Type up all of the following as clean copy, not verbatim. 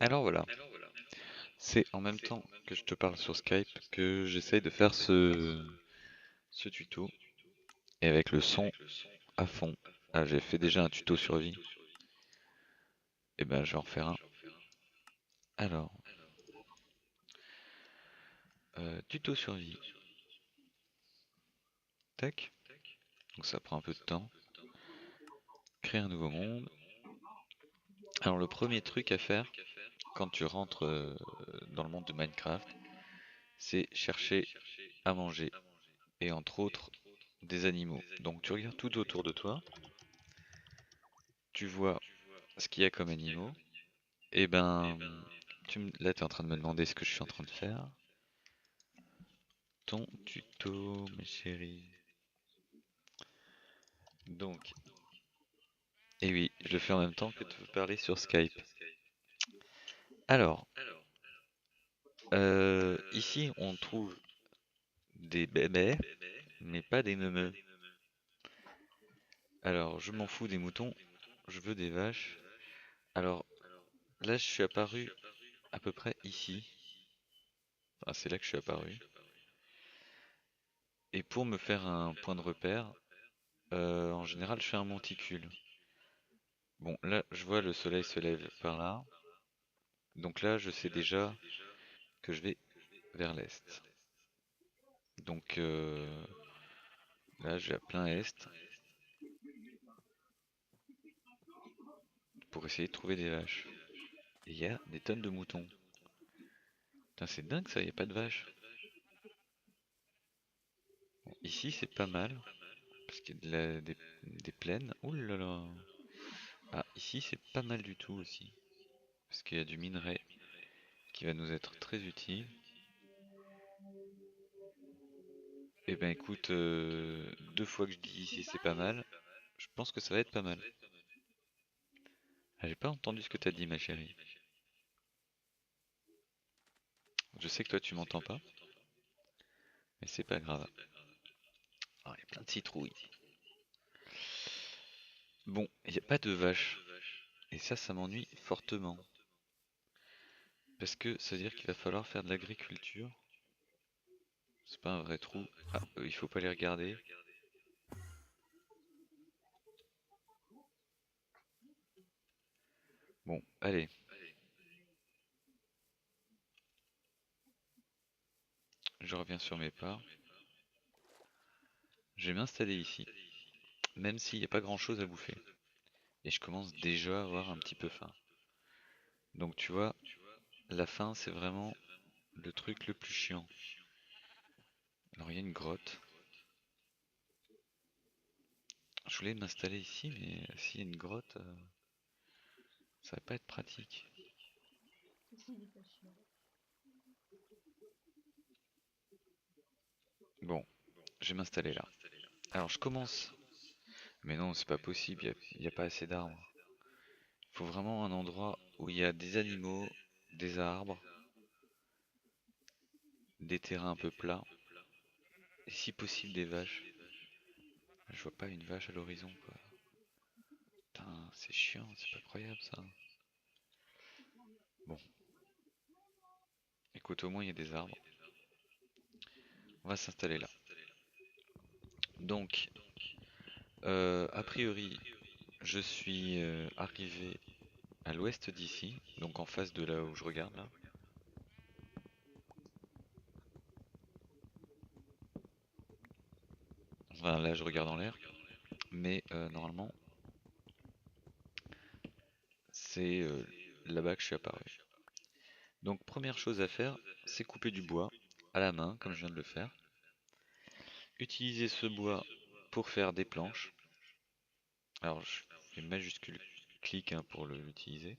Alors voilà, c'est en même temps que je te parle sur Skype que j'essaye de faire ce tuto et avec le son à fond. Ah, j'ai fait déjà un tuto survie, et ben je vais en faire un. Alors, tuto survie, tac, donc ça prend un peu de temps. Créer un nouveau monde. Alors le premier truc à faire quand tu rentres dans le monde de Minecraft, c'est chercher à manger et entre autres des animaux. Donc tu regardes tout autour de toi, tu vois ce qu'il y a comme animaux. Et ben, là, tu es en train de me demander ce que je suis en train de faire. Ton tuto, mes chéris. Donc, et oui, je le fais en même temps que de vous parler sur Skype. Alors, ici, on trouve des bébés, mais pas des neumeux. Alors, je m'en fous des moutons, je veux des vaches. Alors, là, je suis apparu à peu près ici. Enfin, c'est là que je suis apparu. Et pour me faire un point de repère, en général, je fais un monticule. Bon, là, je vois le soleil se lève par là. Donc là, je sais déjà que je vais vers l'est. Donc là, je vais à plein est pour essayer de trouver des vaches. Et il y a des tonnes de moutons. Putain, c'est dingue ça, il n'y a pas de vaches. Bon, ici, c'est pas mal, parce qu'il y a des plaines. Ouh là là. Ah, ici, c'est pas mal du tout aussi, parce qu'il y a du minerai qui va nous être très utile. Et ben écoute, deux fois que je dis ici, c'est pas mal. Je pense que ça va être pas mal. Ah, j'ai pas entendu ce que t'as dit, ma chérie. Je sais que toi, tu m'entends pas, mais c'est pas grave. Ah, il y a plein de citrouilles. Bon, il n'y a pas de vaches. Et ça m'ennuie fortement. Parce que ça veut dire qu'il va falloir faire de l'agriculture. C'est pas un vrai trou. Ah, il faut pas les regarder. Bon, allez, je reviens sur mes pas. Je vais m'installer ici. Même s'il n'y a pas grand chose à bouffer. Et je commence déjà à avoir un petit peu faim. Donc tu vois, la faim c'est vraiment le truc le plus chiant. Alors il y a une grotte. Je voulais m'installer ici, mais s'il y a une grotte, ça va pas être pratique. Bon, je vais m'installer là. Alors je commence. Mais non, c'est pas possible, il y a pas assez d'arbres. Il faut vraiment un endroit où il y a des animaux, des arbres, des terrains un peu plats, et si possible des vaches. Je vois pas une vache à l'horizon, quoi. Putain, c'est chiant, c'est pas croyable ça. Bon, écoute, au moins il y a des arbres. On va s'installer là. Donc, a priori, je suis arrivé à l'ouest d'ici, donc en face de là où je regarde là. Enfin, là je regarde en l'air, mais normalement, c'est là-bas que je suis apparu. Donc première chose à faire, c'est couper du bois à la main, comme je viens de le faire. Utiliser ce bois pour faire des planches. Alors je fais majuscule clic hein, pour l'utiliser.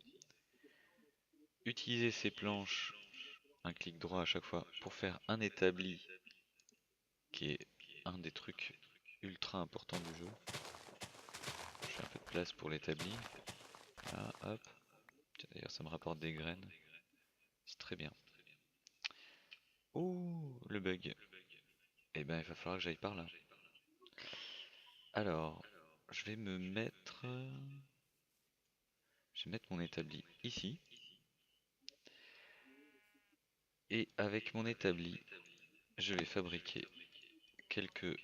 Utiliser ces planches, un clic droit à chaque fois, pour faire un établi, qui est un des trucs ultra importants du jeu. Je fais un peu de place pour l'établi. Là, hop. D'ailleurs ça me rapporte des graines. C'est très bien. Oh, le bug. Eh ben il va falloir que j'aille par là. Alors, je vais me mettre... Je vais mettre mon établi ici. Et avec mon établi, je vais fabriquer quelques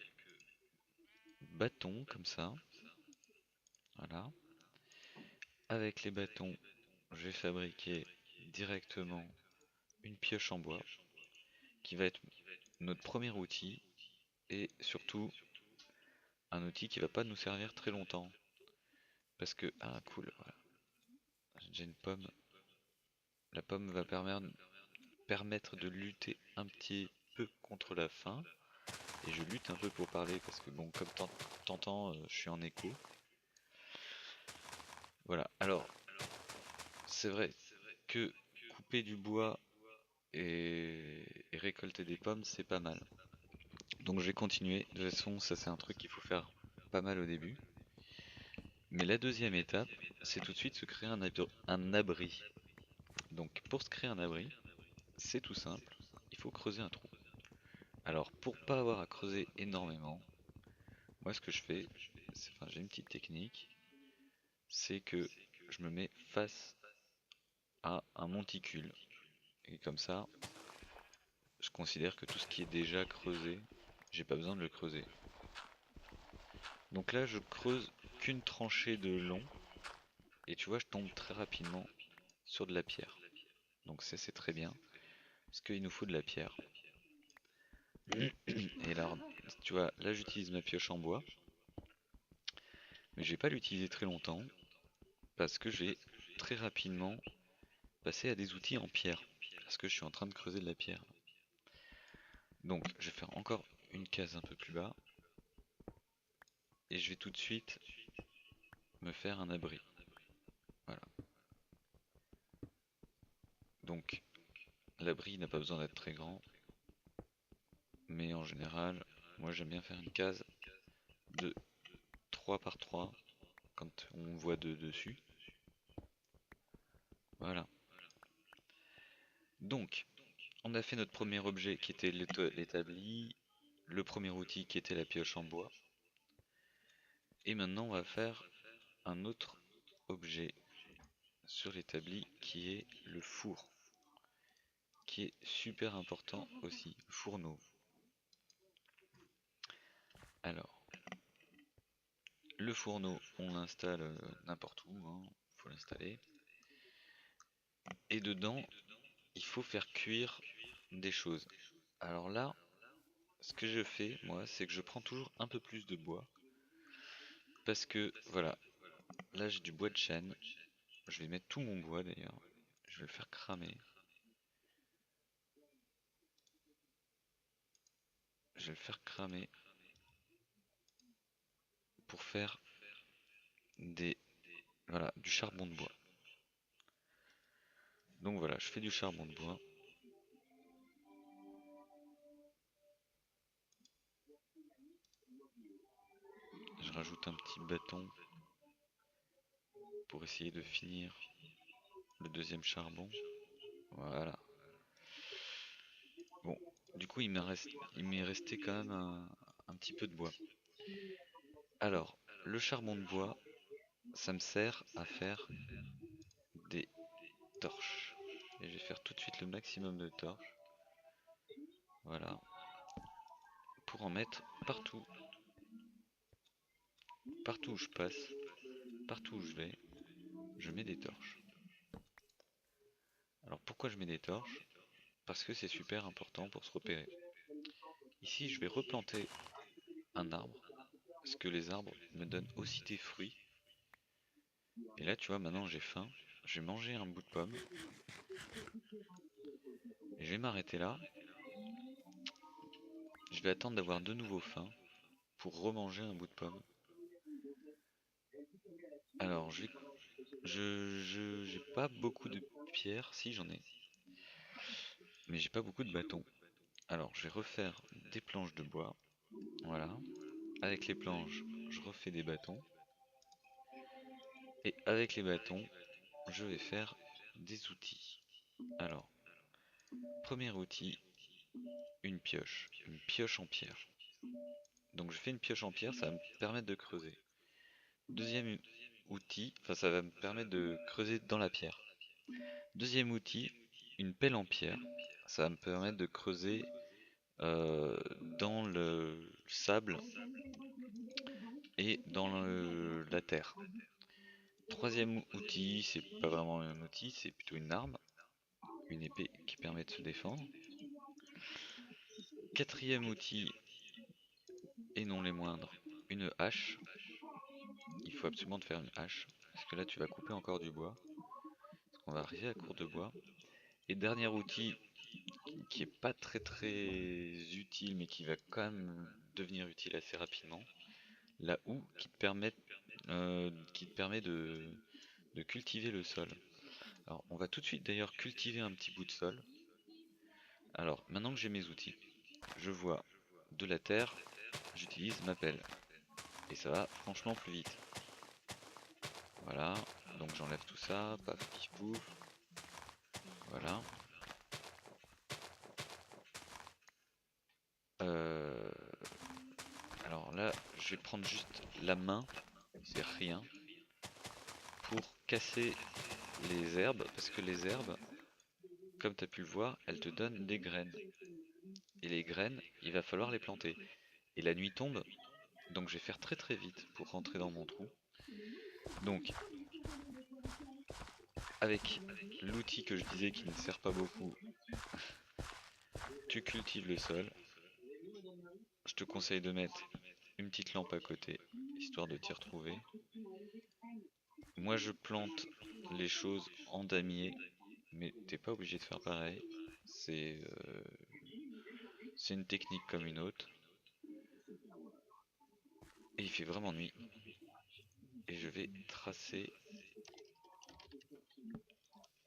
bâtons comme ça. Voilà. Avec les bâtons, je vais fabriquer directement une pioche en bois qui va être notre premier outil et surtout un outil qui va pas nous servir très longtemps. Parce que, ah cool, voilà. J'ai déjà une pomme. La pomme va permettre de lutter un petit peu contre la faim. Et je lutte un peu pour parler parce que bon, comme t'entends, je suis en écho. Voilà, alors c'est vrai que couper du bois et récolter des pommes, c'est pas mal. Donc je vais continuer. De toute façon, ça c'est un truc qu'il faut faire pas mal au début. Mais la deuxième étape, c'est tout de suite se créer un abri. Donc pour se créer un abri, c'est tout simple, il faut creuser un trou. Alors pour pas avoir à creuser énormément, moi ce que je fais, enfin j'ai une petite technique, c'est que je me mets face à un monticule. Et comme ça, je considère que tout ce qui est déjà creusé, j'ai pas besoin de le creuser. Donc là je creuse qu'une tranchée de long, et tu vois je tombe très rapidement sur de la pierre. Donc ça c'est très bien, parce qu'il nous faut de la pierre. Et là, tu vois, là j'utilise ma pioche en bois, mais je vais pas l'utiliser très longtemps, parce que je vais très rapidement passer à des outils en pierre, parce que je suis en train de creuser de la pierre. Donc je vais faire encore une case un peu plus bas, et je vais tout de suite me faire un abri. Voilà. Donc l'abri n'a pas besoin d'être très grand, mais en général, moi j'aime bien faire une case de 3 par 3 quand on voit dessus. Voilà. Donc, on a fait notre premier objet qui était l'établi, le premier outil qui était la pioche en bois. Et maintenant on va faire un autre objet sur l'établi qui est le four, qui est super important aussi, le fourneau. Alors, le fourneau, on l'installe n'importe où, hein, faut l'installer. Et dedans, il faut faire cuire des choses. Alors là, ce que je fais, moi, c'est que je prends toujours un peu plus de bois. Parce que, voilà, là j'ai du bois de chêne. Je vais mettre tout mon bois d'ailleurs. Je vais le faire cramer. Je vais le faire cramer pour faire voilà, du charbon de bois. Donc voilà, je fais du charbon de bois. Je rajoute un petit bâton pour essayer de finir le deuxième charbon. Voilà. Bon, du coup il m'est resté quand même un petit peu de bois. Alors, le charbon de bois, ça me sert à faire des torches. Et je vais faire tout de suite le maximum de torches. Voilà. Pour en mettre partout. Partout où je passe, partout où je vais, je mets des torches. Alors pourquoi je mets des torches? Parce que c'est super important pour se repérer. Ici, je vais replanter un arbre, parce que les arbres me donnent aussi des fruits. Et là, tu vois, maintenant j'ai faim, je vais manger un bout de pomme, et je vais m'arrêter là. Je vais attendre d'avoir de nouveau faim pour remanger un bout de pomme. Alors, j'ai pas beaucoup de pierres, si j'en ai, mais j'ai pas beaucoup de bâtons. Alors, je vais refaire des planches de bois, voilà. Avec les planches, je refais des bâtons. Et avec les bâtons, je vais faire des outils. Alors, premier outil, une pioche en pierre. Donc je fais une pioche en pierre, ça va me permettre de creuser. Deuxième outil, enfin ça va me permettre de creuser dans la pierre. Deuxième outil, une pelle en pierre. ça va me permettre de creuser dans le sable et dans la terre. Troisième outil, c'est pas vraiment un outil, c'est plutôt une arme, une épée qui permet de se défendre. Quatrième outil, et non les moindres, une hache. Il faut absolument te faire une hache, parce que là tu vas couper encore du bois, parce qu'on va arriver à court de bois. Et dernier outil, qui est pas très utile, mais qui va quand même devenir utile assez rapidement, la houe qui te permet de cultiver le sol. Alors on va tout de suite d'ailleurs cultiver un petit bout de sol. Alors maintenant que j'ai mes outils, je vois de la terre, j'utilise ma pelle. Et ça va franchement plus vite. Voilà, donc j'enlève tout ça, paf, pif, pouf. Voilà. Euh, Alors là, je vais prendre juste la main, c'est rien, pour casser les herbes, parce que les herbes, comme tu as pu le voir, elles te donnent des graines. Et les graines, il va falloir les planter. Et la nuit tombe, donc je vais faire très vite pour rentrer dans mon trou. Donc, avec l'outil que je disais qui ne sert pas beaucoup, tu cultives le sol. Je te conseille de mettre une petite lampe à côté, histoire de t'y retrouver. Moi je plante les choses en damier, mais t'es pas obligé de faire pareil. C'est une technique comme une autre. Et il fait vraiment nuit. Et je vais tracer.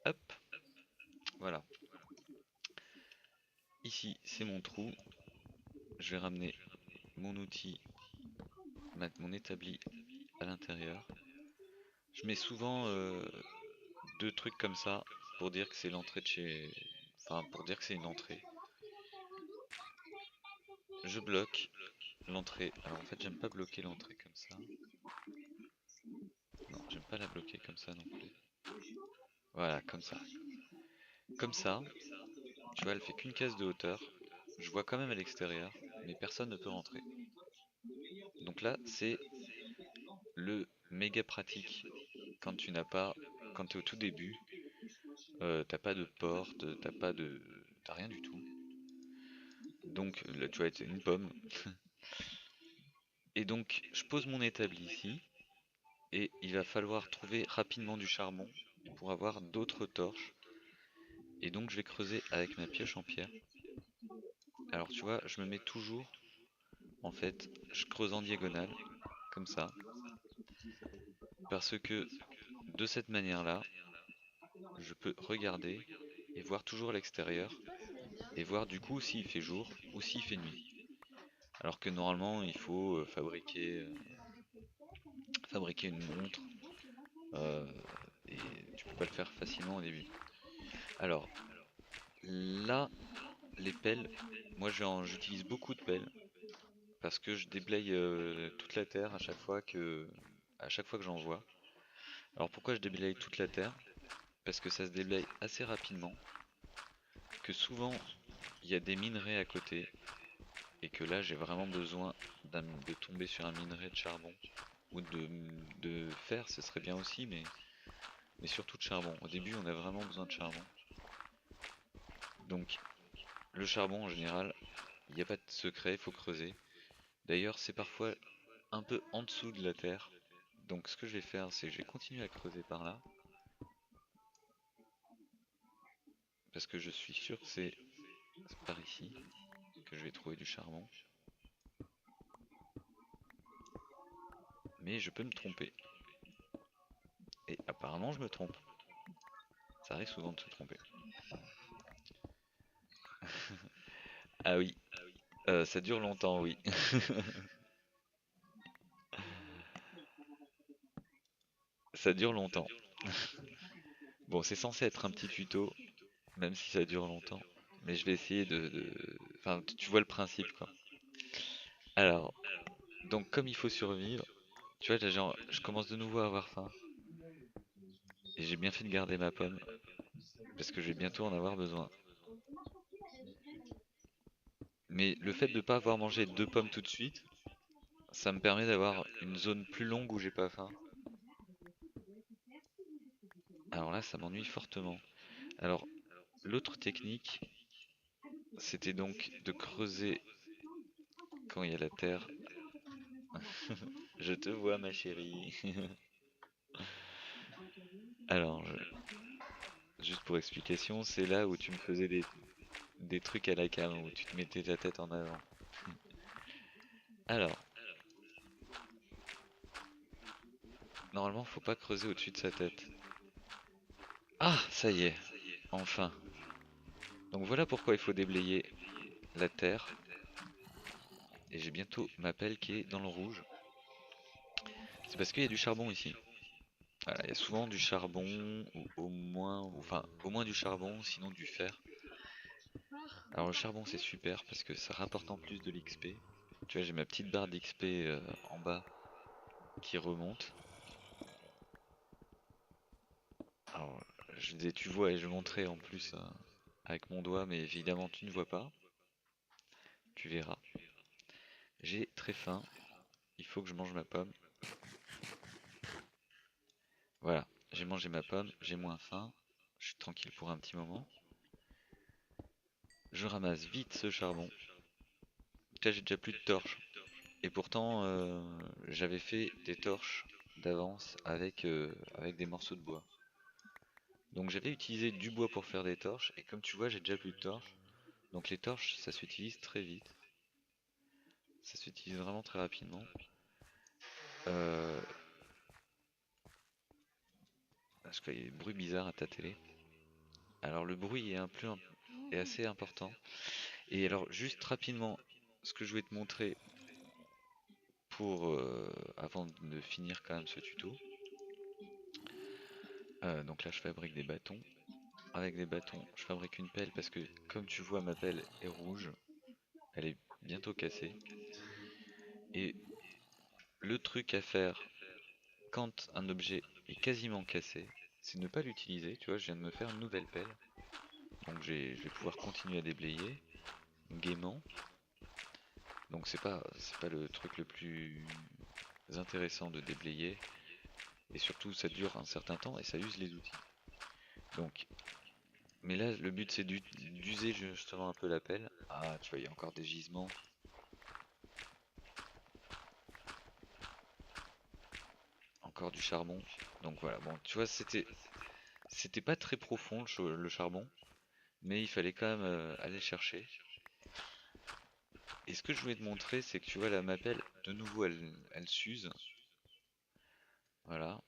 Hop, voilà. Ici c'est mon trou. Je vais ramener mon outil, mettre mon établi à l'intérieur. Je mets souvent deux trucs comme ça pour dire que c'est l'entrée de chez... Enfin, pour dire que c'est une entrée. Je bloque l'entrée. Alors en fait, j'aime pas bloquer l'entrée comme ça. Non, j'aime pas la bloquer comme ça non plus. Voilà, comme ça. Comme ça, tu vois, elle fait qu'une case de hauteur. Je vois quand même à l'extérieur, mais personne ne peut rentrer. Donc là, c'est le méga pratique quand tu n'as pas, quand tu es au tout début, t'as pas de porte, t'as rien du tout. Donc là, tu vois, c'est une pomme. Et donc, je pose mon établi ici, et il va falloir trouver rapidement du charbon pour avoir d'autres torches. Et donc, je vais creuser avec ma pioche en pierre. Alors, tu vois, je me mets toujours, en fait, je creuse en diagonale, comme ça, parce que de cette manière-là, je peux regarder et voir toujours l'extérieur, et voir du coup s'il fait jour ou s'il fait nuit. Alors que normalement, il faut fabriquer une montre, euh, et tu peux pas le faire facilement au début. Alors, là, les pelles, moi j'utilise beaucoup de pelles, parce que je déblaye toute la terre à chaque fois que j'en vois. Alors pourquoi je déblaye toute la terre? Parce que ça se déblaye assez rapidement, que souvent il y a des minerais à côté, et que là j'ai vraiment besoin de tomber sur un minerai de charbon, ou de fer, ce serait bien aussi, mais surtout de charbon. Au début on a vraiment besoin de charbon. Donc le charbon en général, il n'y a pas de secret, il faut creuser. D'ailleurs c'est parfois un peu en dessous de la terre. Donc ce que je vais faire, c'est que je vais continuer à creuser par là, parce que je suis sûr que c'est par ici que je vais trouver du charbon. Mais je peux me tromper. Et apparemment je me trompe. Ça arrive souvent de se tromper. Ah oui, ça dure longtemps, oui. Ça dure longtemps. Bon, c'est censé être un petit tuto, même si ça dure longtemps. Mais je vais essayer Enfin, tu vois le principe, quoi. Alors, donc comme il faut survivre, tu vois, là, genre, je commence de nouveau à avoir faim. Et j'ai bien fait de garder ma pomme, parce que je vais bientôt en avoir besoin. Mais le fait de pas avoir mangé 2 pommes tout de suite, ça me permet d'avoir une zone plus longue où j'ai pas faim. Alors là, ça m'ennuie fortement. Alors, l'autre technique, c'était donc de creuser quand il y a la terre. Je te vois, ma chérie. Alors, juste pour explication, c'est là où tu me faisais des trucs à la cam, où tu te mettais ta tête en avant. Alors, normalement, faut pas creuser au-dessus de sa tête. Ah, ça y est, enfin. Donc voilà pourquoi il faut déblayer la terre. Et j'ai bientôt ma pelle qui est dans le rouge. C'est parce qu'il y a du charbon ici. Voilà, il y a souvent du charbon, ou au moins du charbon, sinon du fer. Alors le charbon c'est super parce que ça rapporte en plus de l'XP. Tu vois, j'ai ma petite barre d'XP en bas qui remonte. Alors, je disais tu vois et je montrais en plus avec mon doigt, mais évidemment tu ne vois pas. Tu verras. J'ai très faim. Il faut que je mange ma pomme. Voilà, j'ai mangé ma pomme, j'ai moins faim. Je suis tranquille pour un petit moment. Je ramasse vite ce charbon. Là j'ai déjà plus de torches. Et pourtant j'avais fait des torches d'avance avec des morceaux de bois. Donc j'avais utilisé du bois pour faire des torches. Et comme tu vois j'ai déjà plus de torches. Donc les torches ça s'utilise très vite. Ça s'utilise vraiment très rapidement. Euh, Parce qu'il y a des bruits bizarres à ta télé. Alors le bruit est assez important. Et alors juste rapidement, ce que je voulais te montrer pour avant de finir quand même ce tuto. Donc là je fabrique des bâtons. Avec des bâtons, je fabrique une pelle parce que comme tu vois ma pelle est rouge, elle est bientôt cassée. Et le truc à faire quand un objet est quasiment cassé, c'est ne pas l'utiliser. Tu vois, je viens de me faire une nouvelle pelle. Donc je vais pouvoir continuer à déblayer gaiement. Donc c'est pas le truc le plus intéressant de déblayer. Et surtout ça dure un certain temps et ça use les outils. Donc, mais là le but c'est d'user justement un peu la pelle. Ah tu vois, il y a encore des gisements. Encore du charbon. Donc voilà, bon tu vois c'était pas très profond le charbon. Mais il fallait quand même aller chercher. Et ce que je voulais te montrer, c'est que tu vois la ma pelle, de nouveau elle s'use. Voilà.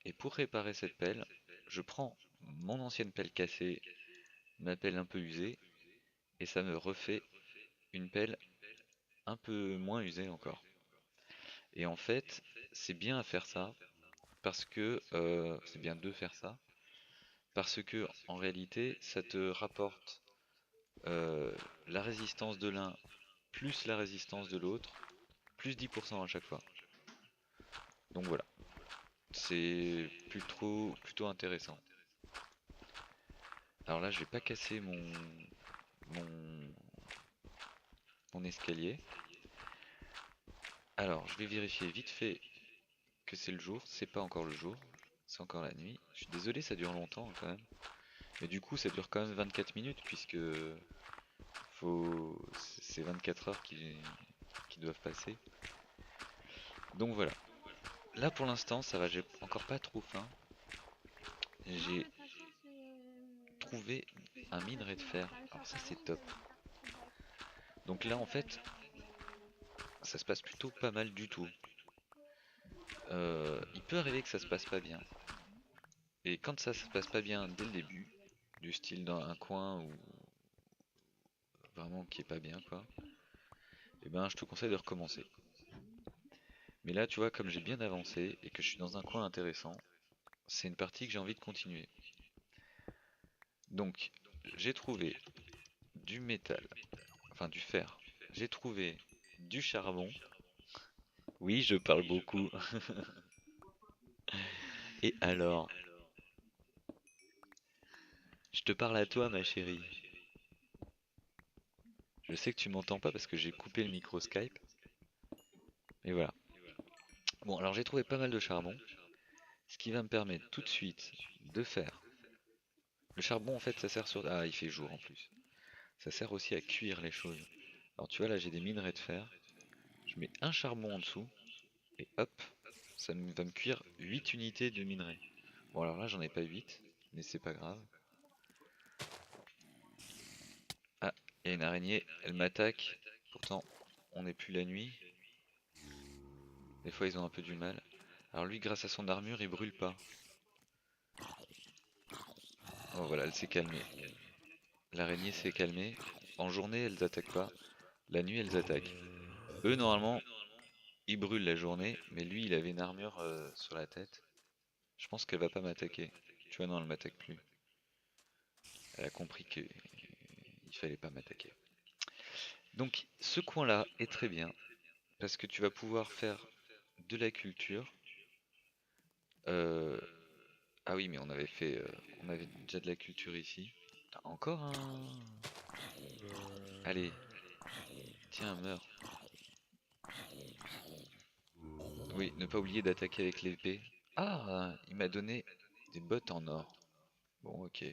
Et pour réparer cette pelle, je prends mon ancienne pelle cassée, ma pelle un peu usée, et ça me refait une pelle un peu moins usée encore. Et en fait, c'est bien à faire ça, parce que c'est bien de faire ça, parce que en réalité, ça te rapporte la résistance de l'un plus la résistance de l'autre, plus 10% à chaque fois. Donc voilà, c'est plutôt intéressant. Alors là, je vais pas casser mon, mon escalier. Alors, je vais vérifier vite fait que c'est le jour. C'est pas encore le jour, c'est encore la nuit. Je suis désolé, ça dure longtemps quand même. Mais du coup, ça dure quand même 24 minutes puisque c'est 24 heures qui doivent passer. Donc voilà. Là pour l'instant, ça va, j'ai encore pas trop faim. J'ai trouvé un minerai de fer. Alors ça c'est top. Donc là en fait, ça se passe plutôt pas mal du tout. Il peut arriver que ça se passe pas bien. Et quand ça se passe pas bien dès le début, du style dans un coin ou vraiment qui est pas bien quoi, et ben je te conseille de recommencer. Mais là tu vois comme j'ai bien avancé et que je suis dans un coin intéressant, c'est une partie que j'ai envie de continuer. Donc j'ai trouvé du métal, enfin du fer, j'ai trouvé du charbon. Oui, je parle beaucoup. Et alors, je te parle à toi ma chérie. Je sais que tu m'entends pas parce que j'ai coupé le micro Skype. Et voilà. Bon, alors j'ai trouvé pas mal de charbon. Ce qui va me permettre tout de suite de faire. Le charbon, en fait, ça sert sur... Ah, il fait jour en plus. Ça sert aussi à cuire les choses. Alors tu vois, là j'ai des minerais de fer. Je mets un charbon en dessous. Et hop, va me cuire 8 unités de minerais. Bon, alors là, j'en ai pas 8, mais c'est pas grave. Ah, il y a une araignée, elle m'attaque. Pourtant, on n'est plus la nuit. Des fois, ils ont un peu du mal. Alors lui, grâce à son armure, il brûle pas. Oh voilà, elle s'est calmée. L'araignée s'est calmée. En journée, elles attaquent pas. La nuit, elles attaquent. Eux, normalement, ils brûlent la journée, mais lui, il avait une armure sur la tête. Je pense qu'elle va pas m'attaquer. Tu vois, non, elle m'attaque plus. Elle a compris qu'il fallait pas m'attaquer. Donc, ce coin-là est très bien, parce que tu vas pouvoir faire de la culture. Euh, Ah oui, mais on avait déjà de la culture ici. Putain, encore un... Allez, tiens, meurs. Oui, ne pas oublier d'attaquer avec l'épée. Ah, il m'a donné des bottes en or. Bon, ok.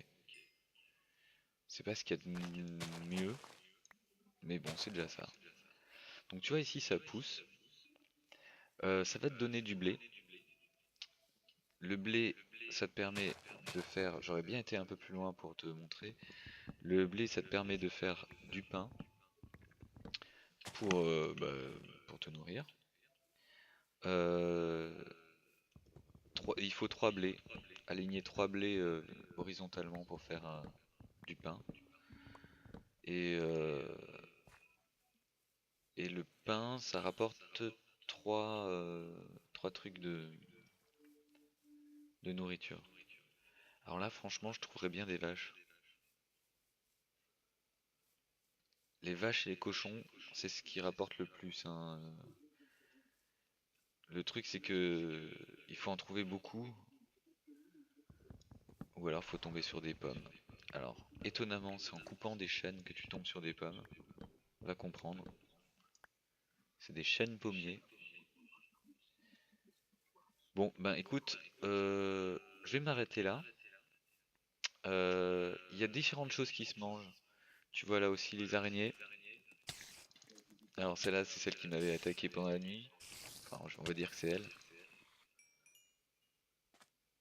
C'est pas ce qu'il y a de mieux, mais bon, c'est déjà ça. Donc tu vois ici, ça pousse. Ça va te donner du blé. Le blé, ça te permet de faire... J'aurais bien été un peu plus loin pour te montrer. Le blé, ça te permet de faire du pain pour te nourrir. Euh, il faut 3 blés. Aligner 3 blés horizontalement pour faire du pain. Et, euh, et le pain, ça rapporte 3 trucs de nourriture. Alors là, franchement, je trouverais bien des vaches. Les vaches et les cochons, c'est ce qui rapporte le plus, hein. Le truc, c'est que il faut en trouver beaucoup, ou alors faut tomber sur des pommes. Alors, étonnamment, c'est en coupant des chênes que tu tombes sur des pommes. Va comprendre. C'est des chênes pommiers. Bon, ben écoute, je vais m'arrêter là. Il y a différentes choses qui se mangent. Tu vois là aussi les araignées. Alors celle-là, c'est celle qui m'avait attaqué pendant la nuit. Enfin, on va dire que c'est elle.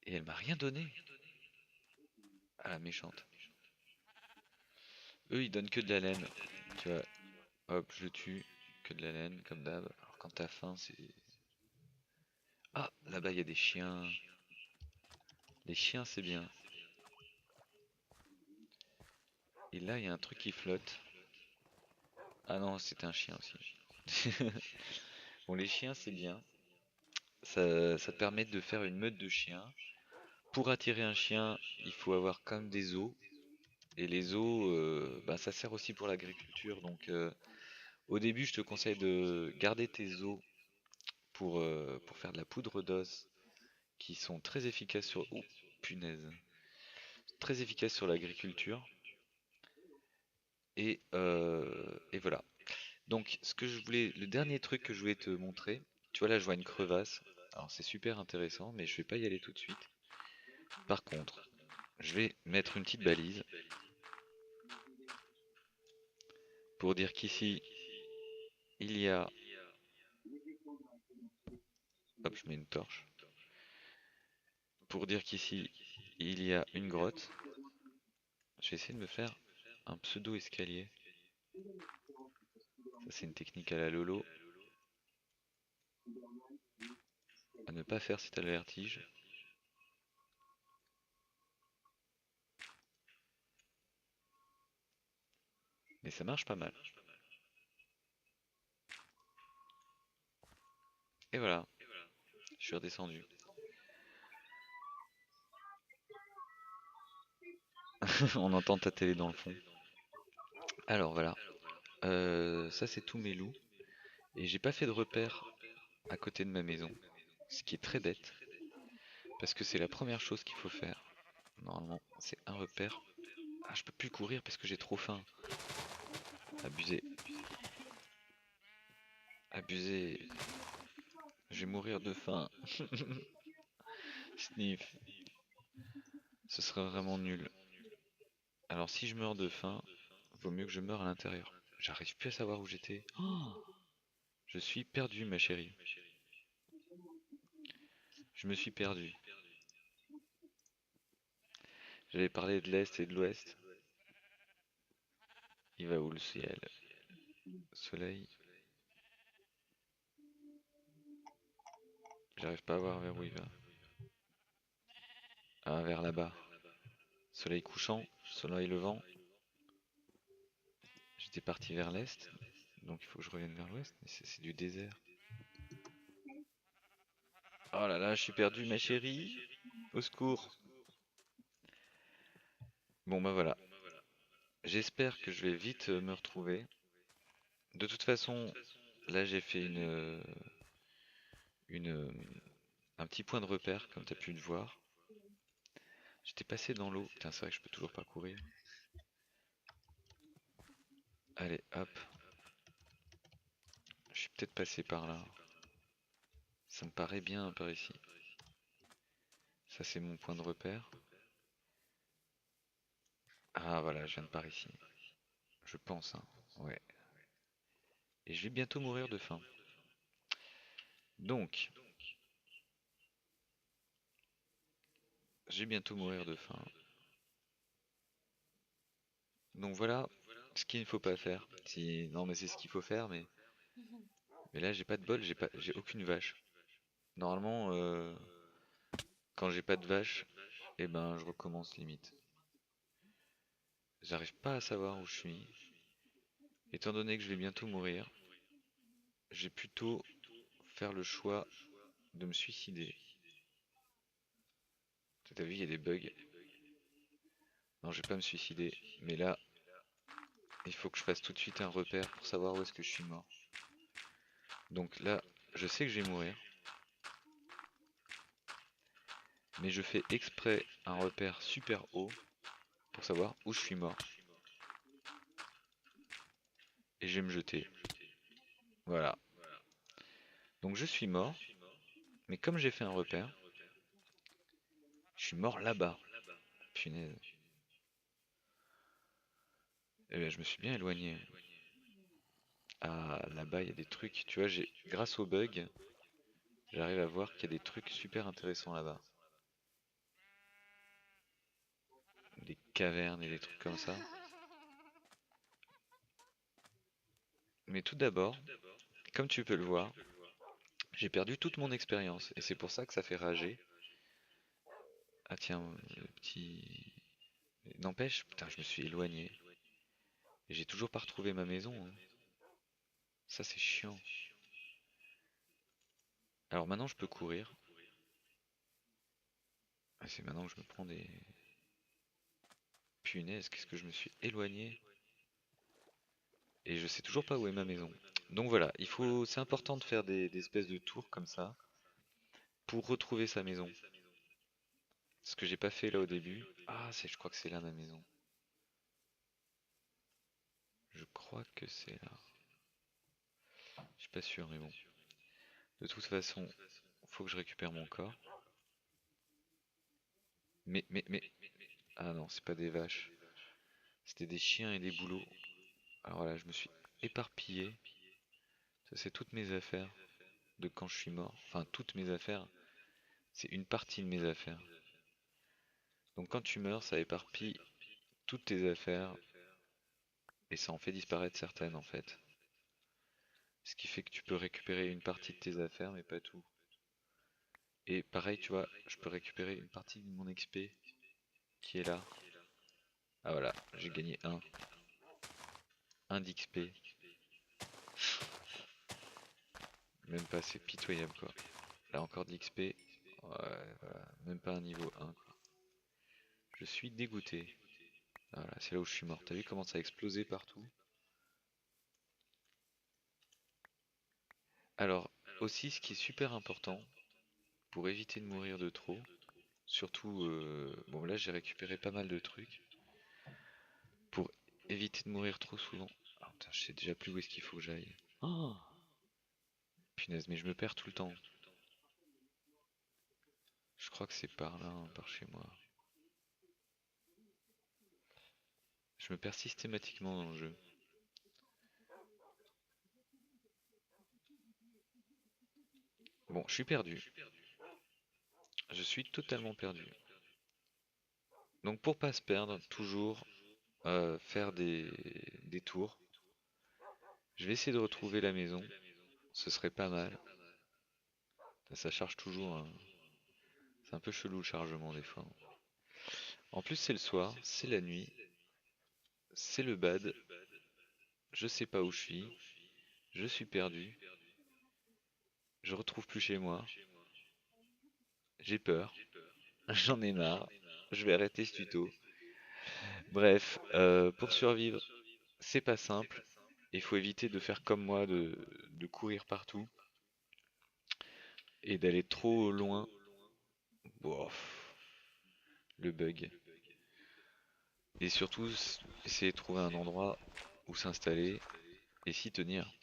Et elle m'a rien donné. Ah la méchante. Eux, ils donnent que de la laine. Tu vois, hop, je le tue. Que de la laine, comme d'hab. Alors quand t'as faim, c'est... Ah, là-bas, il y a des chiens. Les chiens, c'est bien. Et là, il y a un truc qui flotte. Ah non, c'était un chien aussi. Bon, les chiens, c'est bien. Ça te permet de faire une meute de chiens. Pour attirer un chien, il faut avoir quand même des os. Et les os, bah, ça sert aussi pour l'agriculture. Donc, au début, je te conseille de garder tes os pour faire de la poudre d'os, qui sont très efficaces sur... Oh, punaise. Très efficaces sur l'agriculture. Et voilà. Donc, le dernier truc que je voulais te montrer, tu vois là, je vois une crevasse. Alors, c'est super intéressant, mais je vais pas y aller tout de suite. Par contre, je vais mettre une petite balise pour dire qu'ici, il y a... Hop, je mets une torche. Pour dire qu'ici, il y a une grotte. Je vais essayer de me faire un pseudo-escalier. Ça, c'est une technique à la Lolo. À ne pas faire si t'as le vertige. Mais ça marche pas mal. Et voilà, je suis redescendu. On entend ta télé dans le fond. Alors voilà, ça c'est tous mes loups. Et j'ai pas fait de repère à côté de ma maison. Ce qui est très bête. Parce que c'est la première chose qu'il faut faire. Normalement, c'est un repère. Ah, je peux plus courir parce que j'ai trop faim. Abusé. Abusé. Je vais mourir de faim. Sniff. Ce serait vraiment nul. Alors si je meurs de faim, vaut mieux que je meure à l'intérieur. J'arrive plus à savoir où j'étais. Oh, je suis perdu, ma chérie. Je me suis perdu. J'avais parlé de l'Est et de l'Ouest. Il va où le ciel? Soleil. J'arrive pas à voir vers où il va. Ah, vers là-bas. Soleil couchant, soleil levant. J'étais parti vers l'Est, donc il faut que je revienne vers l'Ouest, mais c'est du désert. Oh là là, je suis perdu, ma chérie. Au secours. Bon bah voilà. J'espère que je vais vite me retrouver. De toute façon, là j'ai fait une, un petit point de repère, comme tu as pu le voir. J'étais passé dans l'eau. Putain, c'est vrai que je peux toujours pas courir. Allez, hop. Je suis peut-être passé par là. Ça me paraît bien par ici. Ça, c'est mon point de repère. Ah, voilà, je viens de par ici. Je pense, hein. Ouais. Et je vais bientôt mourir de faim. Donc, je vais bientôt mourir de faim. Donc voilà ce qu'il ne faut pas faire. Si... Non, mais c'est ce qu'il faut faire, mais là, j'ai pas de bol, j'ai aucune vache. Normalement, quand j'ai pas de vache, eh ben, je recommence limite. J'arrive pas à savoir où je suis. Étant donné que je vais bientôt mourir, j'ai plutôt faire le choix de me suicider. T'as vu, il y a des bugs. Non, je vais pas me suicider, mais là, il faut que je fasse tout de suite un repère pour savoir où est-ce que je suis mort. Donc là, je sais que je vais mourir, mais je fais exprès un repère super haut pour savoir où je suis mort. Et je vais me jeter. Voilà. Donc je suis mort, mais comme j'ai fait un repère, je suis mort là-bas. Punaise. Eh bien, je me suis bien éloigné. Ah, là-bas, il y a des trucs. Tu vois, grâce au bug, j'arrive à voir qu'il y a des trucs super intéressants là-bas. Des cavernes et des trucs comme ça. Mais tout d'abord, comme tu peux le voir, j'ai perdu toute mon expérience. Et c'est pour ça que ça fait rager. Ah tiens, le petit... N'empêche, putain, je me suis éloigné. Et j'ai toujours pas retrouvé ma maison, hein. Ça, c'est chiant. Alors maintenant, je peux courir. Ah, c'est maintenant que je me prends des... Punaise, qu'est-ce que je me suis éloigné. Et je sais toujours pas où est ma maison. Donc voilà, c'est important de faire des espèces de tours comme ça pour retrouver sa maison. Ce que j'ai pas fait là au début. Ah, je crois que c'est là ma maison. Je crois que c'est là. Je suis pas sûr, mais bon. De toute façon, faut que je récupère mon corps. Mais... Ah non, c'est pas des vaches. C'était des chiens et des bouleaux. Alors voilà, je me suis éparpillé. Ça, c'est toutes mes affaires de quand je suis mort. Enfin, toutes mes affaires. C'est une partie de mes affaires. Donc quand tu meurs, ça éparpille toutes tes affaires et ça en fait disparaître certaines en fait. Ce qui fait que tu peux récupérer une partie de tes affaires mais pas tout. Et pareil, tu vois, je peux récupérer une partie de mon XP qui est là. Ah voilà, j'ai gagné un d'XP. Même pas, c'est pitoyable quoi. Là encore d'XP. Ouais, voilà, même pas un niveau 1 quoi. Je suis dégoûté. Voilà, c'est là où je suis mort. T'as vu comment ça a explosé partout? Alors, aussi, ce qui est super important, pour éviter de mourir de trop, surtout, bon là j'ai récupéré pas mal de trucs, pour éviter de mourir trop souvent. Ah putain, je sais déjà plus où est-ce qu'il faut que j'aille. Oh, Punaise, mais je me perds tout le temps. Je crois que c'est par là, hein, par chez moi. Je me perds systématiquement dans le jeu. Bon, je suis perdu. Je suis totalement perdu. Donc pour pas se perdre, toujours faire des tours. Je vais essayer de retrouver la maison. Ce serait pas mal. Ça charge toujours, hein. C'est un peu chelou le chargement des fois. En plus c'est le soir, c'est la nuit, c'est le bad. Je sais pas où je suis perdu, je retrouve plus chez moi, j'ai peur, j'en ai marre, je vais arrêter ce tuto. Bref, pour survivre, c'est pas simple. Il faut éviter de faire comme moi, de courir partout et d'aller trop loin. Bof, le bug. Et surtout, essayer de trouver un endroit où s'installer et s'y tenir.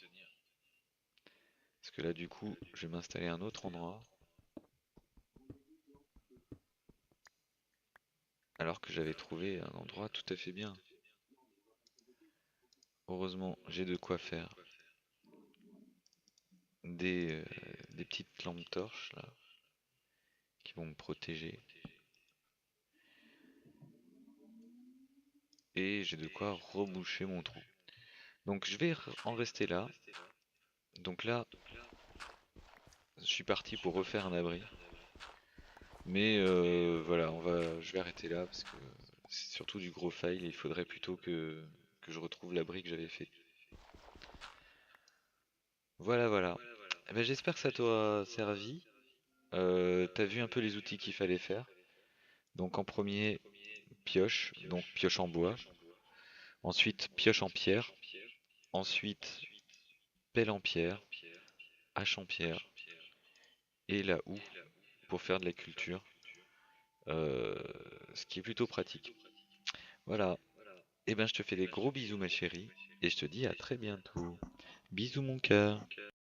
Parce que là, du coup, je vais m'installer à un autre endroit. Alors que j'avais trouvé un endroit tout à fait bien. Heureusement, j'ai de quoi faire des petites lampes torches là qui vont me protéger. Et j'ai de quoi reboucher mon trou. Donc je vais en rester là. Donc là, je suis parti pour refaire un abri. Mais voilà, je vais arrêter là parce que c'est surtout du gros fail. Il faudrait plutôt que je retrouve l'abri que j'avais fait. Voilà, voilà. Eh ben, j'espère que ça t'aura servi. T'as vu un peu les outils qu'il fallait faire. Donc en premier, pioche, donc pioche en bois. Ensuite, pioche en pierre. Ensuite, pelle en pierre, hache en pierre et la houe pour faire de la culture. euh, ce qui est plutôt pratique. Voilà. Et ben je te fais des gros bisous ma chérie et je te dis à très bientôt. Bisous mon cœur.